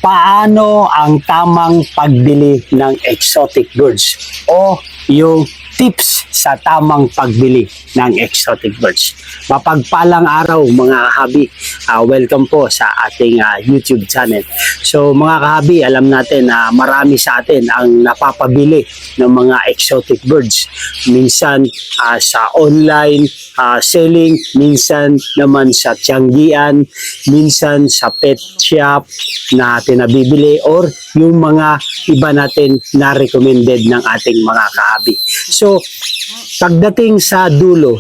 paano ang tamang pagbili ng exotic birds o yung tips sa tamang pagbili ng exotic birds. Mapagpalang araw mga kahabi, welcome po sa ating YouTube channel. So mga kahabi, alam natin na marami sa atin ang napapabili ng mga exotic birds. Minsan sa online selling, minsan naman sa tianggian, minsan sa pet shop na atin nabibili or yung mga iba natin na recommended ng ating mga kahabi. So pagdating sa dulo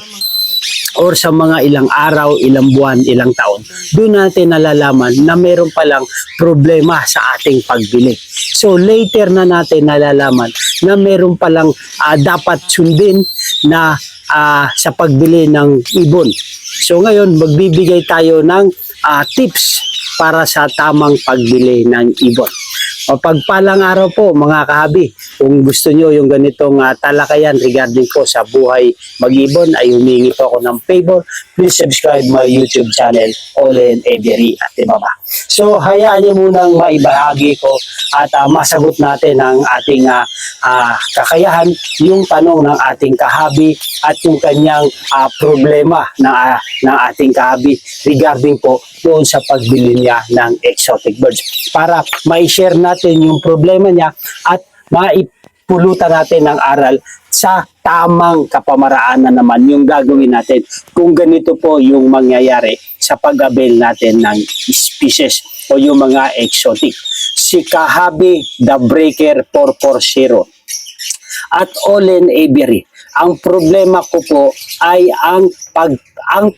or sa mga ilang araw, ilang buwan, ilang taon, doon natin nalalaman na meron palang problema sa ating pagbili. So later na natin nalalaman na meron palang dapat sundin na sa pagbili ng ibon. So ngayon magbibigay tayo ng tips para sa tamang pagbili ng ibon. Mapagpalang araw po mga kahabi. Kung gusto nyo yung ganitong talakayan regarding po sa buhay mag-ibon ay humingi po ako ng favor. Please subscribe my YouTube channel, Olen Every at Ibaba. So hayaan nyo munang maibahagi ko at masagot natin ang ating kakayahan, yung tanong ng ating kahabi at yung kanyang problema ng ating kahabi regarding po doon sa pagbili niya ng exotic birds. Para ma-share natin yung problema niya at maipulutan natin ng aral sa tamang kapamaraan na naman yung gagawin natin kung ganito po yung mangyayari sa pag-avail natin ng species o yung mga exotic. Si Kahabi The Breaker 440 at Olen Every. Ang problema ko po ay ang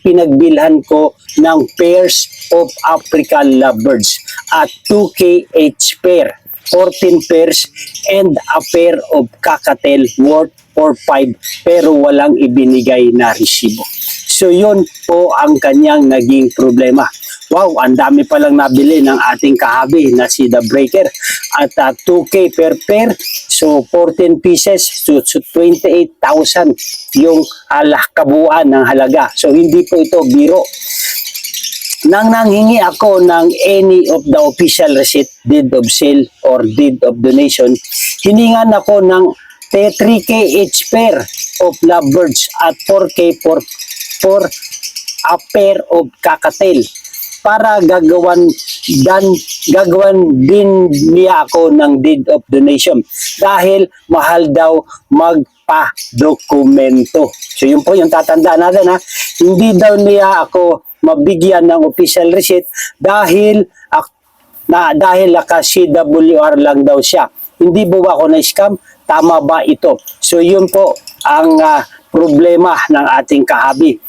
pinagbilhan ko ng pairs of African lovebirds at 2K each pair, 14 pairs and a pair of cockatiel worth 4-5 pero walang ibinigay na resibo. So yun po ang kanyang naging problema. Wow, ang dami palang nabili ng ating kahabi na si The Breaker at 2K per pair. So 14 pieces to 28,000 yung kabuuan ng halaga. So hindi po ito biro. Nang nanghingi ako ng any of the official receipt, deed of sale or deed of donation, hiningan ako ng 3K each pair of lovebirds at 4K for a pair of cockatiel para gagawan din niya ako ng deed of donation dahil mahal daw magpa-dokumento. So yun po yung tatandaan natin ha. Hindi daw niya ako mabigyan ng official receipt dahil CWR lang daw siya. Hindi ba ako na-scam? Tama ba ito? So yun po ang problema ng ating kahabi.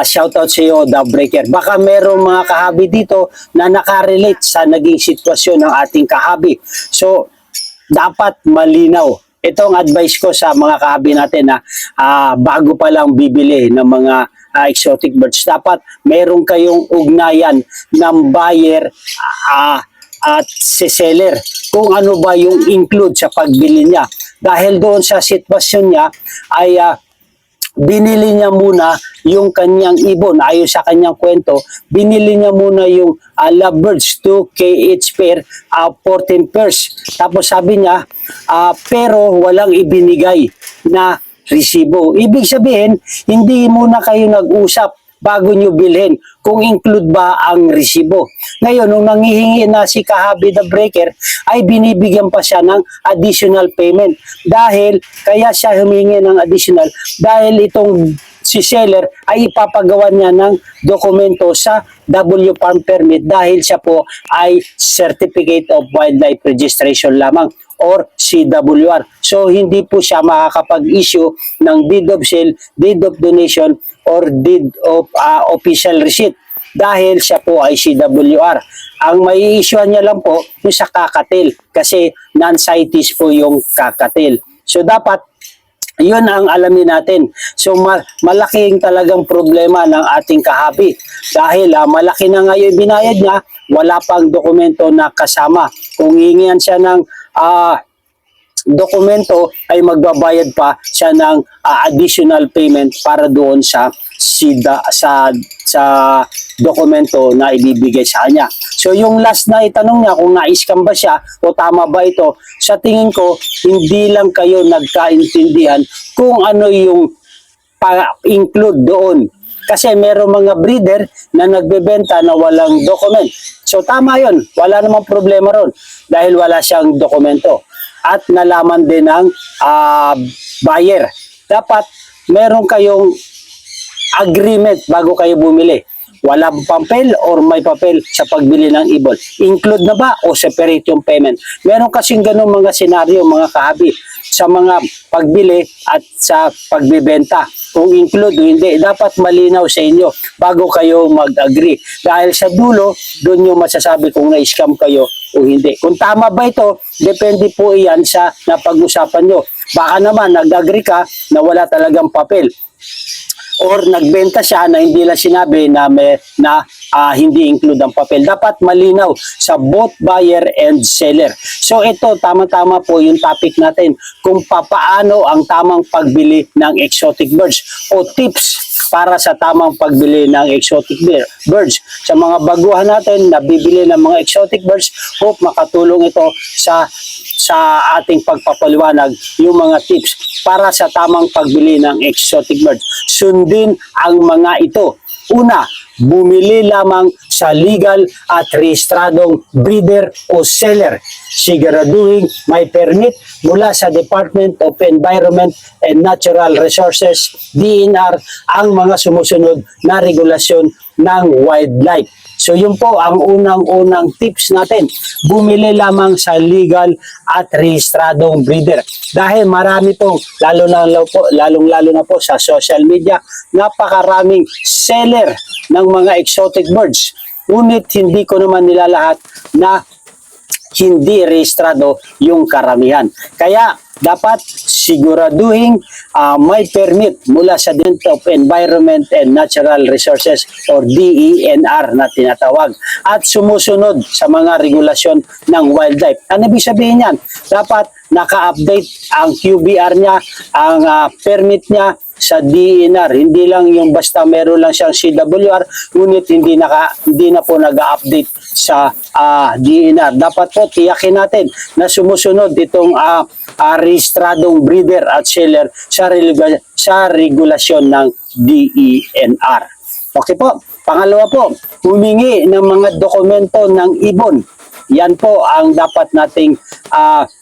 Shoutout sa iyo, The Breaker. Baka merong mga kahabi dito na nakarelate sa naging sitwasyon ng ating kahabi. So, dapat malinaw. Ito ang advice ko sa mga kahabi natin na bago pa lang bibili ng mga exotic birds. Dapat meron kayong ugnayan ng buyer at si seller kung ano ba yung include sa pagbili niya. Dahil doon sa sitwasyon niya ay binili niya muna yung kanyang ibon. Ayon sa kanyang kwento, binili niya muna yung lovebirds 2K each pair, 14 pairs. Tapos sabi niya, pero walang ibinigay na resibo. Ibig sabihin, hindi muna kayo nag-usap bago nyo bilhin kung include ba ang resibo. Ngayon, nung nangihingi na si Kahabi The Breaker, ay binibigyan pa siya ng additional payment. Dahil, kaya siya humingi ng additional, dahil itong si seller ay ipapagawa niya ng dokumento sa W Farm Permit dahil siya po ay Certificate of Wildlife Registration lamang or CWR. So, hindi po siya makakapag-issue ng deed of sale, deed of donation, or deed of official receipt dahil siya po ay CWR. Ang may i-issuean niya lang po yung sa cockatiel kasi non-CITES po yung cockatiel. So dapat yun ang alamin natin. So malaking talagang problema ng ating kahabi dahil malaki na nga yung binayad niya, wala pang dokumento na kasama. Kung hihingihan siya ng dokumento ay magbabayad pa siya ng additional payment para doon sa sa dokumento na ibibigay sa kanya. So yung last na itanong niya kung na-scam ba siya o tama ba ito, sa tingin ko hindi lang kayo nagkaintindihan kung ano yung pa-include doon. Kasi merong mga breeder na nagbebenta na walang document. So tama yun, wala namang problema ron dahil wala siyang dokumento. At nalaman din ng buyer. Dapat meron kayong agreement bago kayo bumili. Walang papel or may papel sa pagbili ng ibon. Include na ba o separate yung payment? Meron kasing ganung mga senaryo, mga kahabi, sa mga pagbili at sa pagbibenta. Kung include o hindi, dapat malinaw sa inyo bago kayo mag-agree. Dahil sa dulo, doon yung masasabi kung na-scam kayo o hindi. Kung tama ba ito, depende po iyan sa napag-usapan nyo. Baka naman nag-agree ka na wala talagang papel. Or nagbenta siya na hindi lang sinabi na hindi include ang papel. Dapat malinaw sa both buyer and seller. So ito, tama-tama po yung topic natin kung papaano ang tamang pagbili ng exotic birds o tips para sa tamang pagbili ng exotic birds. Sa mga baguhan natin na bibili ng mga exotic birds, hope makatulong ito sa ating pagpapaliwanag yung mga tips para sa tamang pagbili ng exotic birds. Sundin ang mga ito. Una, bumili lamang sa legal at rehistradong breeder o seller. Siguraduhin may permit mula sa Department of Environment and Natural Resources, DNR, ang mga sumusunod na regulasyon ng wildlife. So yun po ang unang-unang tips natin. Bumili lamang sa legal at rehistradong breeder. Dahil marami pong, lalong-lalo na po sa social media, napakaraming seller ng mga exotic birds. Ngunit hindi ko naman nilalahat na hindi rehistrado yung karamihan. Kaya dapat siguraduhin may permit mula sa Department of Environment and Natural Resources or DENR na tinatawag at sumusunod sa mga regulasyon ng wildlife. Ano ibig sabihin yan? Dapat naka-update ang QBR niya, ang permit niya sa DENR. Hindi lang yung basta meron lang siyang CWR, ngunit hindi na po nag-update sa DENR. Dapat po tiyakin natin na sumusunod itong rehistradong breeder at seller sa regulasyon ng DENR. Okay po. Pangalawa po, humingi ng mga dokumento ng ibon. Yan po ang dapat nating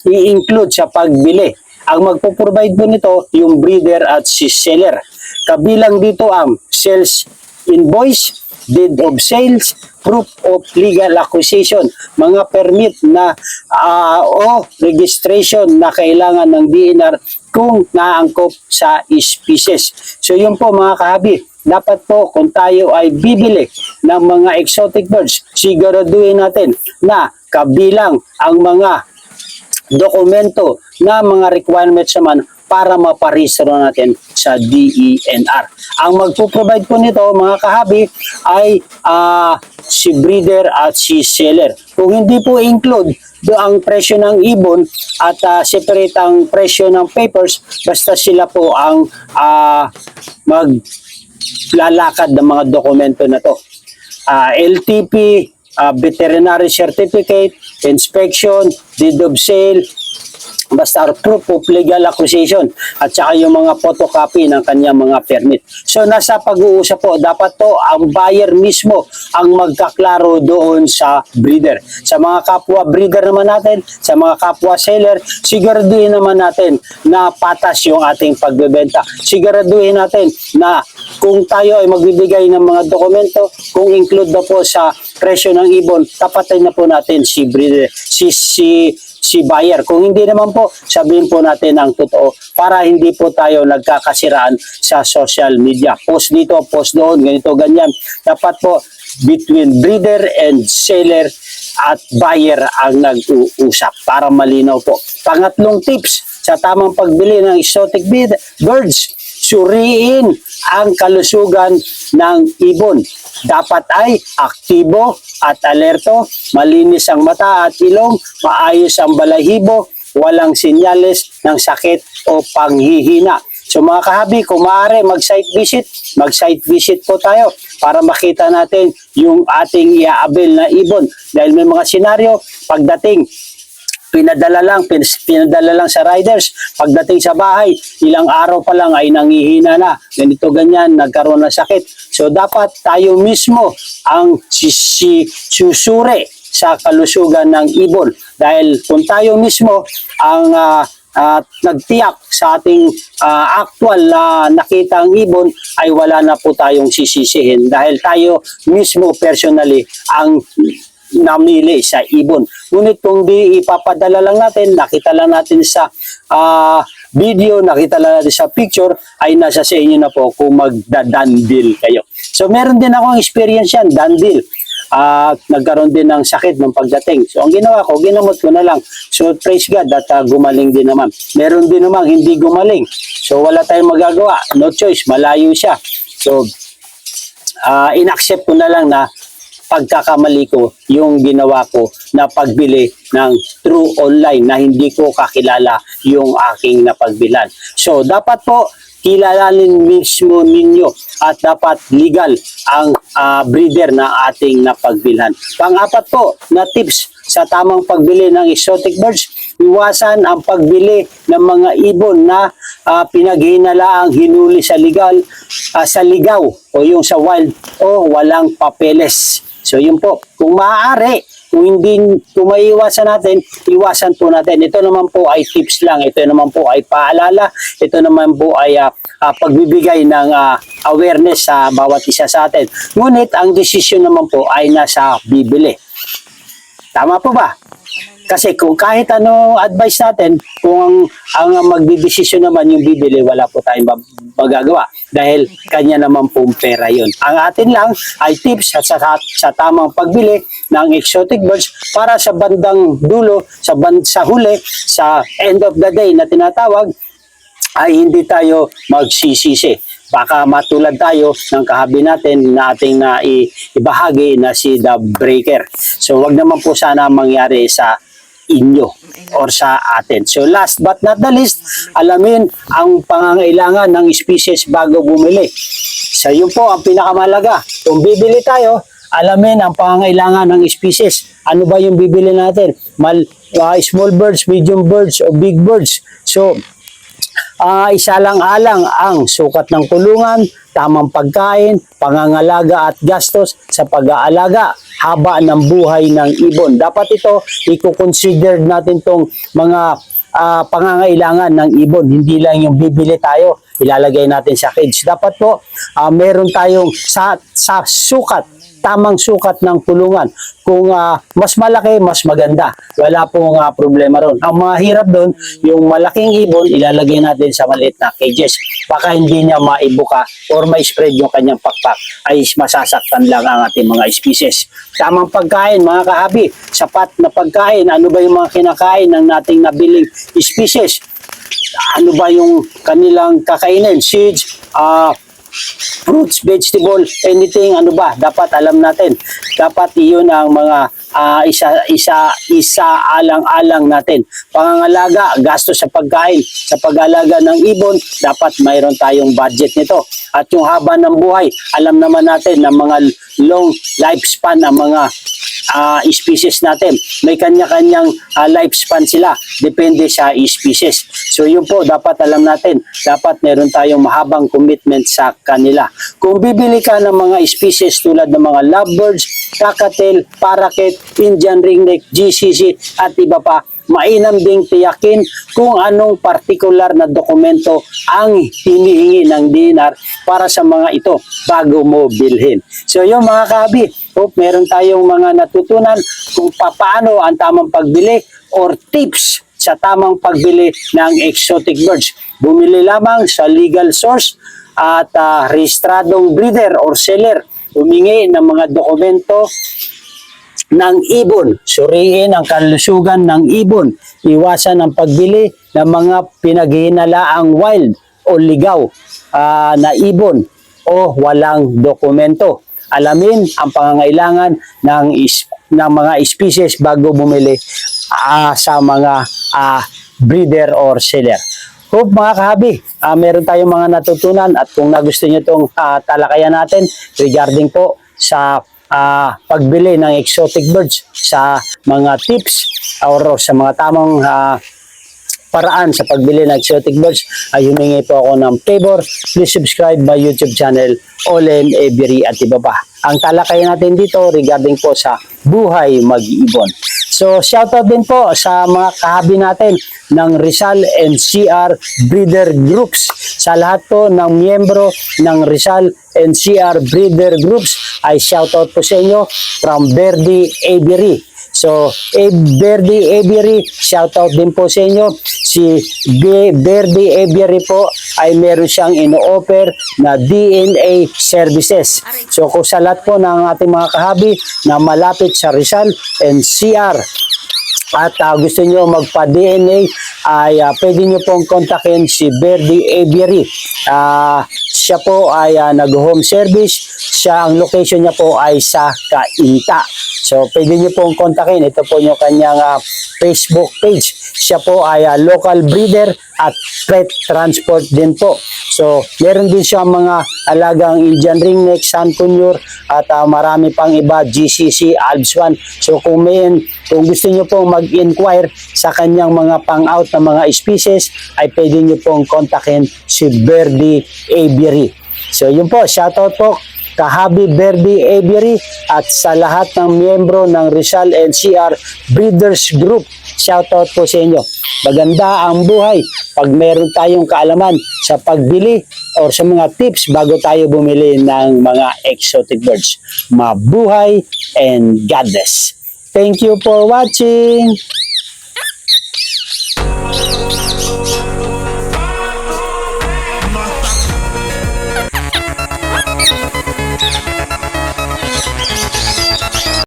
i-include sa pagbili. Ang magpo-provide po nito yung breeder at si seller. Kabilang dito ang sales invoice, deed of sales, proof of legal acquisition, mga permit na o registration na kailangan ng DNR kung naangkop sa species. So yun po mga kahabi, dapat po kung tayo ay bibili ng mga exotic birds, siguraduhin natin na kabilang ang mga dokumento na mga requirements naman para maparehistro natin sa DENR. Ang magpo-provide po nito mga kahabi ay si breeder at si seller. Kung hindi po include ang presyo ng ibon at separate ang presyo ng papers, basta sila po ang maglalakad ng mga dokumento na to. LTP, veterinary certificate, inspection, deed of sale, basta proof of legal acquisition at saka yung mga photocopy ng kanyang mga permit. So nasa pag-uusap po, dapat po ang buyer mismo ang magkaklaro doon sa breeder. Sa mga kapwa breeder naman natin, sa mga kapwa seller, siguraduhin naman natin na patas yung ating pagbebenta. Siguraduhin natin na kung tayo ay magbibigay ng mga dokumento, kung include na po sa presyo ng ibon, tapatin na po natin si breeder, si buyer. Kung hindi naman po, sabihin po natin ang totoo para hindi po tayo nagkakasiraan sa social media. Post dito, post doon, ganito, ganyan. Dapat po between breeder and seller at buyer ang nag-uusap para malinaw po. Pangatlong tips sa tamang pagbili ng exotic birds, suriin ang kalusugan ng ibon. Dapat ay aktibo at alerto, malinis ang mata at ilong, maayos ang balahibo, walang senyales ng sakit o panghihina. So mga kahabi, kung maaari mag-site visit po tayo para makita natin yung ating iaabel na ibon. Dahil may mga senaryo, pagdating, pinadala lang sa riders. Pagdating sa bahay, ilang araw pa lang ay nangihina na. Ganito ganyan, nagkaroon ng sakit. So dapat tayo mismo ang susuri sa kalusugan ng ibon. Dahil kung tayo mismo ang nagtiyak sa ating actual na nakitang ibon, ay wala na po tayong sisisihin dahil tayo mismo personally ang namili sa ibon. Ngunit kung di ipapadala lang natin, nakita lang natin sa video, nakita lang natin sa picture, ay nasa sa inyo na po kung magda-dandil kayo. So meron din akong experience yan, dandil. Nagkaroon din ng sakit ng pagdating. So ang ginawa ko, ginamot ko na lang. So praise God at gumaling din naman. Meron din namang hindi gumaling. So wala tayong magagawa. No choice, malayo siya. So inaccept ko na lang na pagkakamali ko yung ginawa ko na pagbili ng through online na hindi ko kakilala yung aking napagbilan. So dapat po kilalanin mismo ninyo at dapat legal ang breeder na ating napagbilhan. Pang-apat po na tips sa tamang pagbili ng exotic birds, iwasan ang pagbili ng mga ibon na pinaghinalaang hinuli sa sa ligaw o yung sa wild o walang papeles. So yun po, kung maaari, kung maiiwasan natin, iwasan po natin. Ito naman po ay tips lang, ito naman po ay paalala, ito naman po ay pagbibigay ng awareness sa bawat isa sa atin. Ngunit ang desisyon naman po ay nasa bibili. Tama po ba? Kasi kung kahit anong advice natin, kung ang magdidesisyon naman yung bibili, wala po tayong magagawa. Dahil kanya naman pong pera yun. Ang atin lang ay tips sa tamang pagbili ng exotic birds para sa bandang dulo, sa huli, sa end of the day na tinatawag, ay hindi tayo magsisisi. Baka matulad tayo ng kahabi natin na ating ibahagi na si The Breaker. So wag naman po sana mangyari sa inyo or sa atin. So last but not the least, alamin ang pangangailangan ng species bago bumili. So yun po ang pinakamalaga. Kung bibili tayo, alamin ang pangangailangan ng species. Ano ba yung bibili natin? Small birds, medium birds, o big birds. So isa lang alang ang sukat ng kulungan, tamang pagkain, pangangalaga at gastos sa pag-aalaga, haba ng buhay ng ibon. Dapat ito, i-consider natin tong mga pangangailangan ng ibon. Hindi lang yung bibili tayo, ilalagay natin sa cage. Dapat po, meron tayong sa sukat, tamang sukat ng kulungan. Kung mas malaki, mas maganda. Wala pong problema ron. Ang mga hirap doon, yung malaking ibon, ilalagay natin sa maliit na cages. Baka hindi niya maibuka or may spread yung kanyang pakpak, ay masasaktan lang ang ating mga species. Tamang pagkain, mga kahabi, sapat na pagkain. Ano ba yung mga kinakain ng nating nabiling species? Ano ba yung kanilang kakainin? Seeds, fruits, vegetable, anything, ano ba, dapat alam natin. Dapat iyon ang mga isa alang-alang natin. Pangangalaga, gastos sa pagkain, sa pag-alaga ng ibon, dapat mayroon tayong budget nito. At yung haba ng buhay, alam naman natin na mga long lifespan ang mga species natin. May kanya-kanyang lifespan sila, depende sa species. So yun po, dapat alam natin, dapat meron tayong mahabang commitment sa kanila. Kung bibili ka ng mga species tulad ng mga lovebirds, cockatiel, parakeet, Indian ringneck, GCC at iba pa, mainam ding tiyakin kung anong partikular na dokumento ang hinihingi ng DNR para sa mga ito bago mo bilhin. So yung mga kahabi, hope meron tayong mga natutunan kung paano ang tamang pagbili or tips sa tamang pagbili ng exotic birds. Bumili lamang sa legal source at rehistradong breeder or seller. Humingi ng mga dokumento ng ibon. Suriin ang kalusugan ng ibon. Iwasan ang pagbili ng mga pinaghihinalaang wild o ligaw na ibon o walang dokumento. Alamin ang pangangailangan ng mga species bago bumili sa mga breeder or seller. Hope mga kahabi, meron tayong mga natutunan at kung nagusto nyo itong talakayan natin regarding po sa pagbili ng exotic birds, sa mga tips or sa mga tamang paraan sa pagbili ng exotic birds, ay humingi po ako ng favor. Please subscribe my YouTube channel, Olen Avery at iba pa. Ang talakayan natin dito regarding po sa buhay mag-ibon. So shoutout din po sa mga kahabi natin ng Rizal NCR Breeder Groups. Sa lahat po ng miyembro ng Rizal NCR Breeder Groups ay shoutout po sa inyo from Verdi Avery. So, Verdi Avery, shoutout din po sa inyo. Si Verdi Avery po ay meron siyang ino-offer na DNA services. So, kung sa lahat po ng ating mga kahabi na malapit sa Rizal NCR at gusto nyo magpa-DNA, ay pwede nyo pong kontakin si Verdi Avery. Siya po ay nag-home service. Ang location niya po ay sa Cainta. So, pwede nyo pong kontakin. Ito po yung kanyang Facebook page. Siya po ay local breeder at pet transport din po. So, meron din siya mga alagang Indian ringneck, San Conure, at marami pang iba, GCC, Alps 1. So, kung gusto nyo pong mag-inquire sa kanyang mga pang-out na mga species, ay pwede nyo pong kontakin si Verdi Avery. So, yun po, shoutout po kahabi Verdi Avery at sa lahat ng miyembro ng Rizal NCR Breeders Group. Shoutout po sa inyo. Maganda ang buhay pag meron tayong kaalaman sa pagbili or sa mga tips bago tayo bumili ng mga exotic birds. Mabuhay and God bless. Thank you for watching.